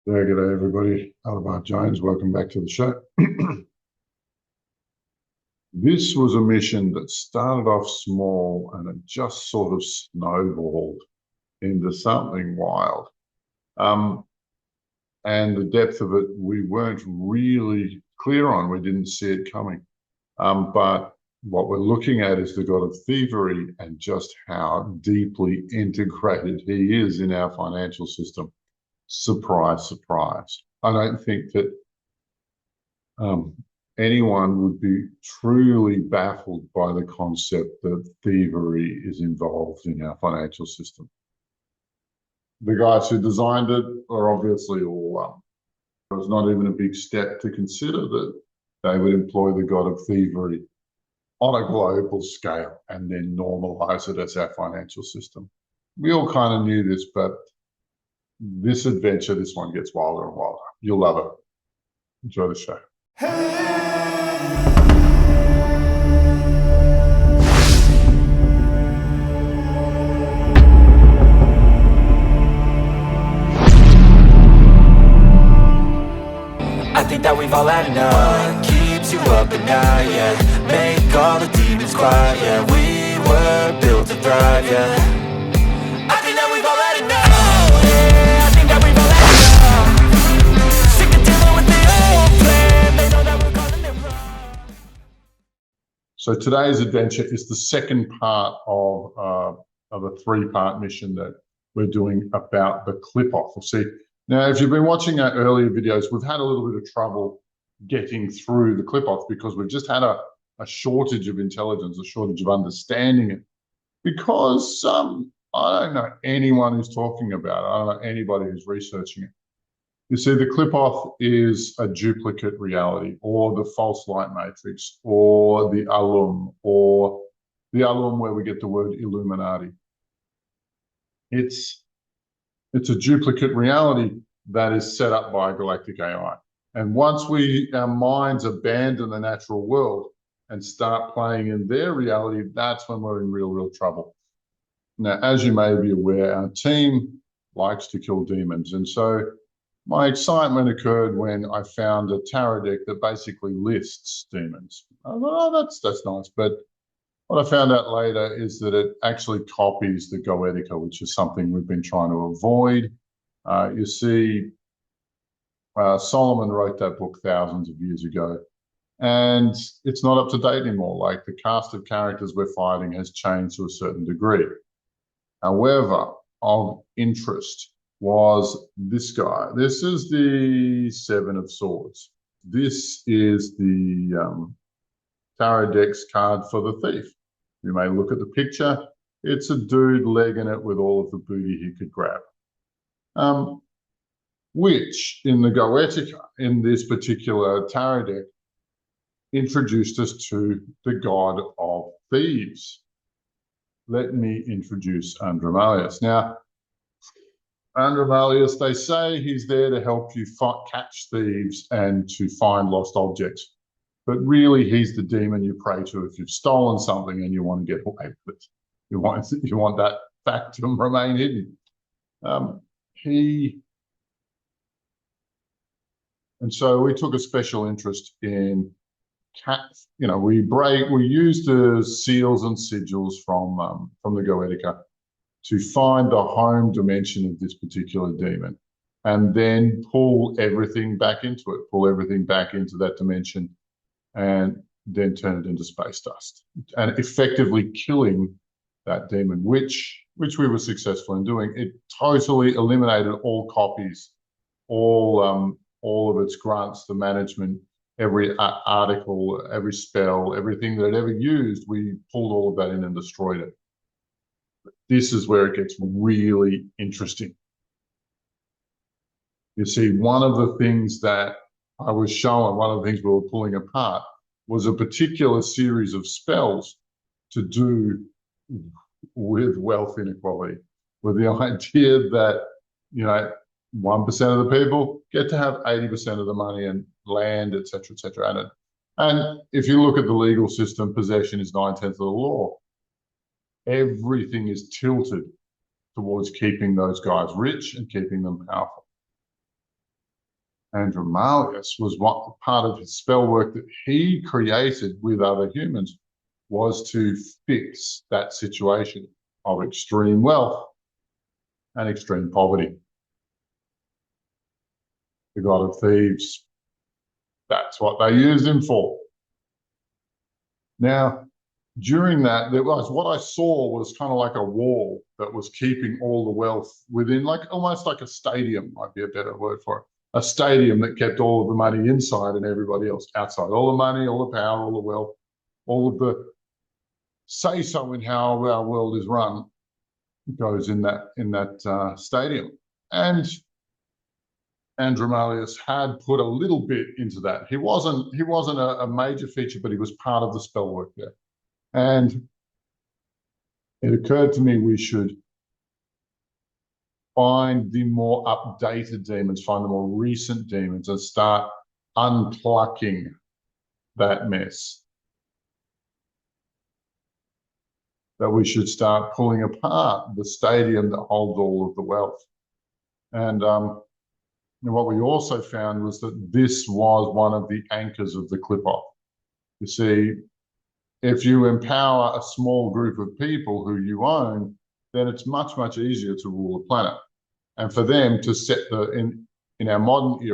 There, g'day everybody. Alibart Jones, welcome back to the show. This was a mission that started off small and it just sort of snowballed into something wild. And the depth of it, we weren't really clear on. We didn't see it coming. But what we're looking at is the god of thievery and just how deeply integrated he is in our financial system. Surprise, surprise. I don't think that anyone would be truly baffled by the concept that thievery is involved in our financial system. The guys who designed it are obviously all it was not even a big step to consider that they would employ the god of thievery on a global scale and then normalize it as our financial system. We all kind of knew this, but this adventure, this one gets wilder and wilder. You'll love it. Enjoy the show. I think that we've all had enough. Keeps you up at night, yeah. Make all the demons quiet, yeah. We were built to thrive, yeah. I think that we've all had enough, yeah. I think that we've all had enough. Sick of dealing with the old plan. They know that we're calling it wrong. So today's adventure is the second part of a three-part mission that we're doing about the Clipoff. We'll see. Now, if you've been watching our earlier videos, we've had a little bit of trouble getting through the Clipoff because we've just had a shortage of intelligence, a shortage of understanding it. Because I don't know anyone who's talking about it. I don't know anybody who's researching it. You see, the Clipoff is a duplicate reality, or the false light matrix, or the alum where we get the word Illuminati. It's a duplicate reality that is set up by galactic AI. And once our minds abandon the natural world and start playing in their reality, that's when we're in real trouble. Now, as you may be aware, our team likes to kill demons. And so my excitement occurred when I found a tarot deck that basically lists demons. I thought, oh, that's nice. But what I found out later is that it actually copies the Goetica, which is something we've been trying to avoid. You see, Solomon wrote that book thousands of years ago, and it's not up to date anymore. Like, the cast of characters we're fighting has changed to a certain degree. However, of interest was this guy. This is the Seven of Swords. This is the tarot deck's card for the thief. You may look at the picture. It's a dude legging it with all of the booty he could grab. Which, in the Goetica, in this particular tarot deck, introduced us to the god of thieves. Let me introduce Andras. Now, Andras, they say he's there to help you catch thieves and to find lost objects. But really, he's the demon you pray to if you've stolen something and you want to get away with it. You want that fact to remain hidden. And so we took a special interest in cats. You know, we used the seals and sigils from the Goetica to find the home dimension of this particular demon, and then pull everything back into it, pull everything back into that dimension, and then turn it into space dust, and effectively killing that demon, which we were successful in doing. It totally eliminated all copies, all of its grunts, the management, every article, every spell, everything that it ever used. We pulled all of that in and destroyed it. This is where it gets really interesting. You see, one of the things that I was showing, one of the things we were pulling apart, was a particular series of spells to do with wealth inequality, with the idea that, you know, 1% of the people get to have 80% of the money and land, et cetera, and if you look at the legal system, possession is 9/10 of the law. Everything is tilted towards keeping those guys rich and keeping them powerful. Andromalius was what part of his spell work that he created with other humans was to fix that situation of extreme wealth and extreme poverty. The god of thieves, that's what they used him for. Now, during that, there was what I saw was kind of like a wall that was keeping all the wealth within, like almost like a stadium, might be a better word for it. A stadium that kept all of the money inside and everybody else outside. All the money, all the power, all the wealth, all of the say-so in how our world is run goes in that stadium. And Andromalius had put a little bit into that. He wasn't a major feature, but he was part of the spell work there. And it occurred to me we should find the more updated demons, find the more recent demons, and start unplucking that mess. That we should start pulling apart the stadium that holds all of the wealth. And what we also found was that this was one of the anchors of the Clipoff. You see, if you empower a small group of people who you own, then it's much, much easier to rule a planet. And for them to set in our modern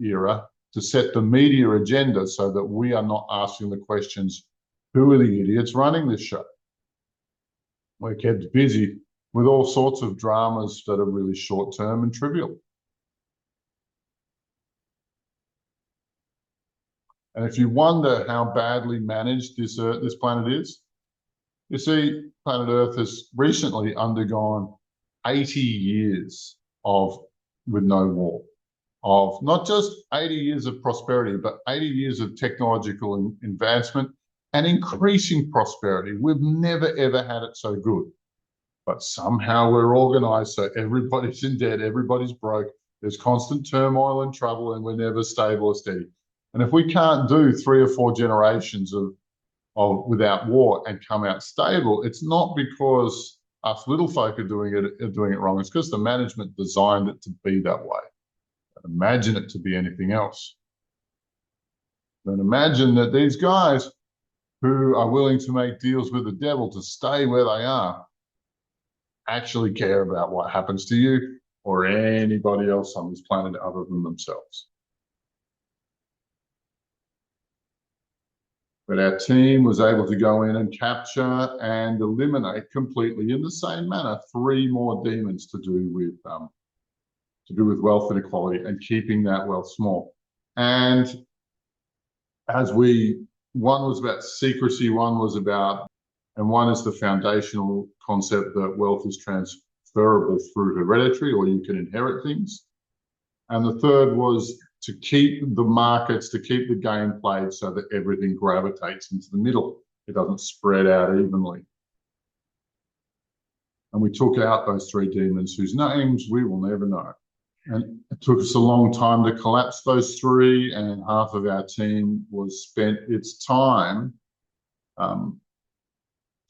era, to set the media agenda so that we are not asking the questions, who are the idiots running this show? We're kept busy with all sorts of dramas that are really short-term and trivial. And if you wonder how badly managed this planet is, you see, planet Earth has recently undergone 80 years with no war, of not just 80 years of prosperity, but 80 years of technological advancement and increasing prosperity. We've never, ever had it so good. But somehow we're organized so everybody's in debt, everybody's broke, there's constant turmoil and trouble, and we're never stable or steady. And if we can't do 3 or 4 generations of without war and come out stable, it's not because us little folk are doing it wrong. It's because the management designed it to be that way. Imagine it to be anything else. Then imagine that these guys who are willing to make deals with the devil to stay where they are actually care about what happens to you or anybody else on this planet other than themselves. But our team was able to go in and capture and eliminate completely in the same manner 3 more demons to do with wealth inequality and keeping that wealth small. And one was about secrecy, one is the foundational concept that wealth is transferable through hereditary, or you can inherit things. And the third was to keep the markets, to keep the game played so that everything gravitates into the middle. It doesn't spread out evenly. And we took out those 3 demons whose names we will never know. And it took us a long time to collapse those 3, and half of our team was spent its time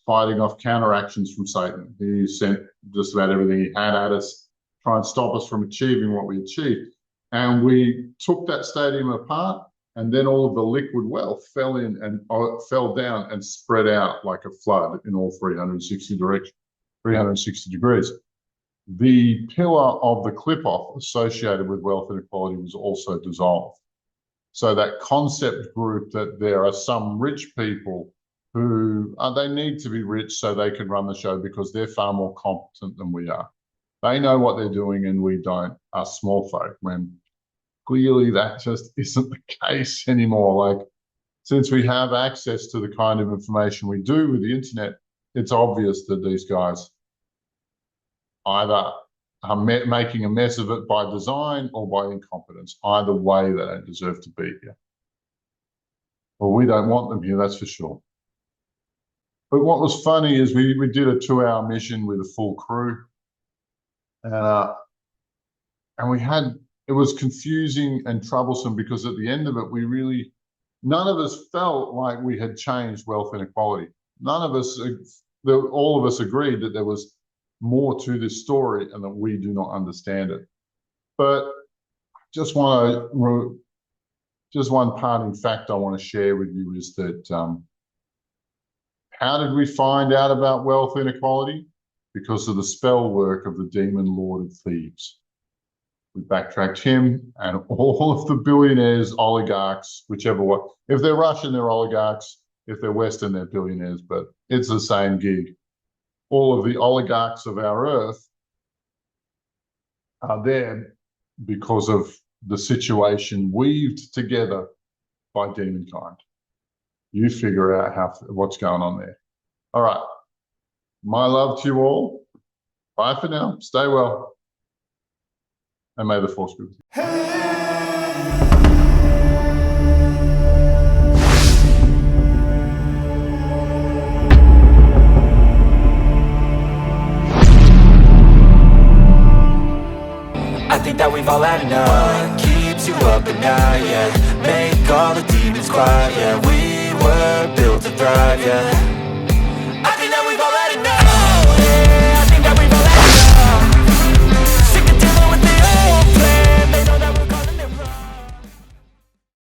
fighting off counteractions from Satan. He sent just about everything he had at us, try and stop us from achieving what we achieved. And we took that stadium apart, and then all of the liquid wealth fell down and spread out like a flood in all 360 degrees. The pillar of the Clipoff associated with wealth inequality was also dissolved. So that concept group that there are some rich people who they need to be rich so they can run the show because they're far more competent than we are. They know what they're doing and we don't, us small folk, when clearly that just isn't the case anymore. Like, since we have access to the kind of information we do with the internet, it's obvious that these guys either are making a mess of it by design or by incompetence. Either way, they don't deserve to be here. Well, we don't want them here, that's for sure. But what was funny is we did a 2-hour mission with a full crew. And it was confusing and troublesome because at the end of it, none of us felt like we had changed wealth inequality. All of us agreed that there was more to this story and that we do not understand it. But just want to, just one parting fact I want to share with you is that how did we find out about wealth inequality? Because of the spell work of the demon lord of thieves. We backtracked him and all of the billionaires, oligarchs, whichever one. If they're Russian, they're oligarchs. If they're Western, they're billionaires, but it's the same gig. All of the oligarchs of our earth are there because of the situation weaved together by demonkind. You figure out what's going on there. All right. My love to you all. Bye for now. Stay well. And may the force be with you. I think that we've all had enough. What keeps you up at night, yeah. Make all the demons quiet, yeah. We were built to thrive, yeah.